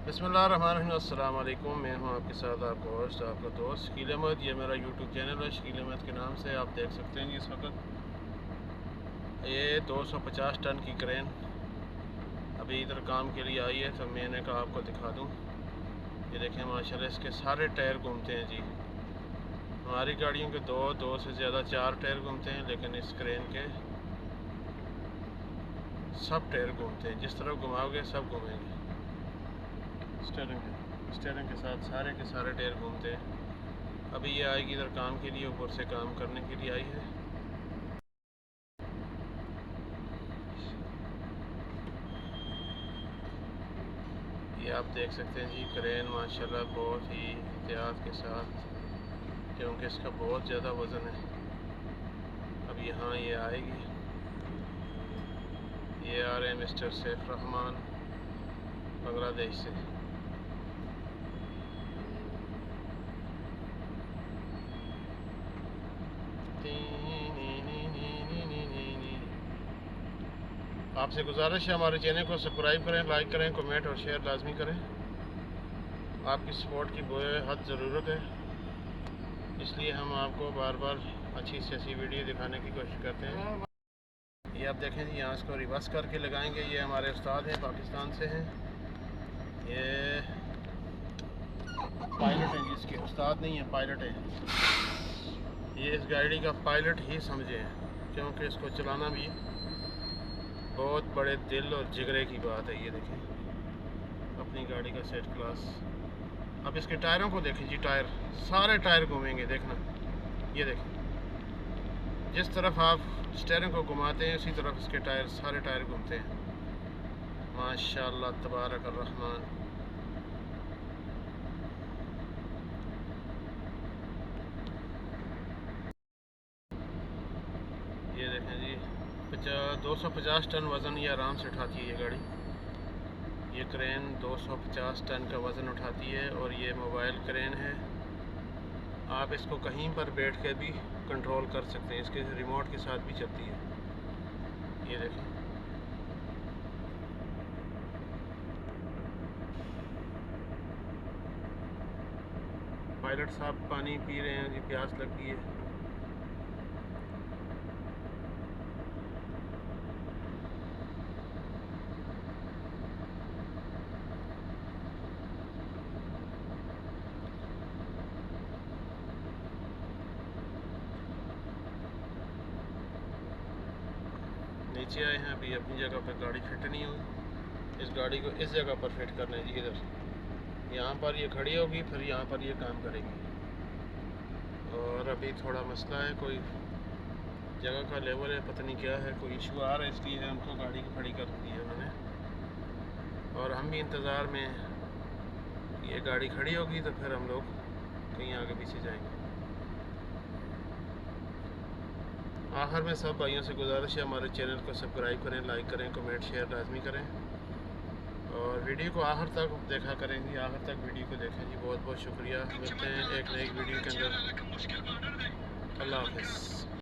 बिस्मिल्लाहिर्रहमानिर्रहीम। अस्सलाम वालेकुम। मैं हूं आपके साथ आपका होस्ट आपका दोस्त शकील अहमद। ये मेरा यूट्यूब चैनल है शकील अहमद के नाम से, आप देख सकते हैं। इस वक्त ये 250 टन की क्रेन अभी इधर काम के लिए आई है, तो मैंने कहा आपको दिखा दूं। ये देखें माशाल्लाह, इसके सारे टायर घूमते हैं जी। हमारी गाड़ियों के दो से ज़्यादा 4 टायर घूमते हैं, लेकिन इस क्रेन के सब टायर घूमते हैं। जिस तरफ घुमाओगे सब घूमेंगे। स्टेयरिंग के साथ सारे के सारे टायर घूमते हैं। अभी ये आएगी इधर काम के लिए, ऊपर से काम करने के लिए आई है। ये आप देख सकते हैं जी, क्रेन माशाल्लाह बहुत ही एहतियात के साथ, क्योंकि इसका बहुत ज़्यादा वज़न है। अब यहाँ ये आएगी। ये आ रहे हैं मिस्टर सैफ रहमान बांग्लादेश से। आपसे गुजारिश है, हमारे चैनल को सब्सक्राइब करें, लाइक करें, कमेंट और शेयर लाजमी करें। आपकी सपोर्ट की बेहद ज़रूरत है, इसलिए हम आपको बार बार अच्छी से अच्छी वीडियो दिखाने की कोशिश करते हैं। ये आप देखें जी, यहाँ इसको रिवर्स करके लगाएंगे। ये हमारे उस्ताद हैं, पाकिस्तान से हैं। ये पायलट हैं, जिसके उस्ताद नहीं है, पायलट है। ये इस गाड़ी का पायलट ही समझे हैं, क्योंकि इसको चलाना भी बहुत बड़े दिल और जिगरे की बात है। ये देखें अपनी गाड़ी का सेट क्लास। अब इसके टायरों को देखें जी, टायर सारे टायर घूमेंगे, देखना। ये देखें, जिस तरफ आप स्टीयरिंग को घुमाते हैं उसी तरफ इसके टायर सारे टायर घूमते हैं। माशाअल्लाह तबारक अर्रहमान। ये देखें जी, 250 टन वज़न ये आराम से उठाती है ये गाड़ी। ये क्रेन 250 टन का वज़न उठाती है, और ये मोबाइल क्रेन है। आप इसको कहीं पर बैठ के भी कंट्रोल कर सकते हैं, इसके रिमोट के साथ भी चलती है। ये देखें, पायलट साहब पानी पी रहे हैं जी, प्यास लगी है। नीचे आए हैं, अभी अपनी जगह पर गाड़ी फिट नहीं हुई। इस गाड़ी को इस जगह पर फिट करना है जी, इधर यहाँ पर ये खड़ी होगी, फिर यहाँ पर ये काम करेगी। और अभी थोड़ा मसला है, कोई जगह का लेवल है, पता नहीं क्या है, कोई इशू आ रहा है, इसलिए है उनको गाड़ी को खड़ी कर दी है उन्होंने। और हम भी इंतज़ार में, ये गाड़ी खड़ी होगी तो फिर हम लोग कहीं आगे पीछे जाएंगे। आखिर में सब भाइयों से गुजारिश है, हमारे चैनल को सब्सक्राइब करें, लाइक करें, कमेंट शेयर लाजमी करें, और वीडियो को आखिर तक देखा करेंगे। आखिर तक वीडियो को देखें जी। बहुत बहुत शुक्रिया। मिलते हैं एक नई वीडियो के अंदर। अल्लाह हाफ़िज़।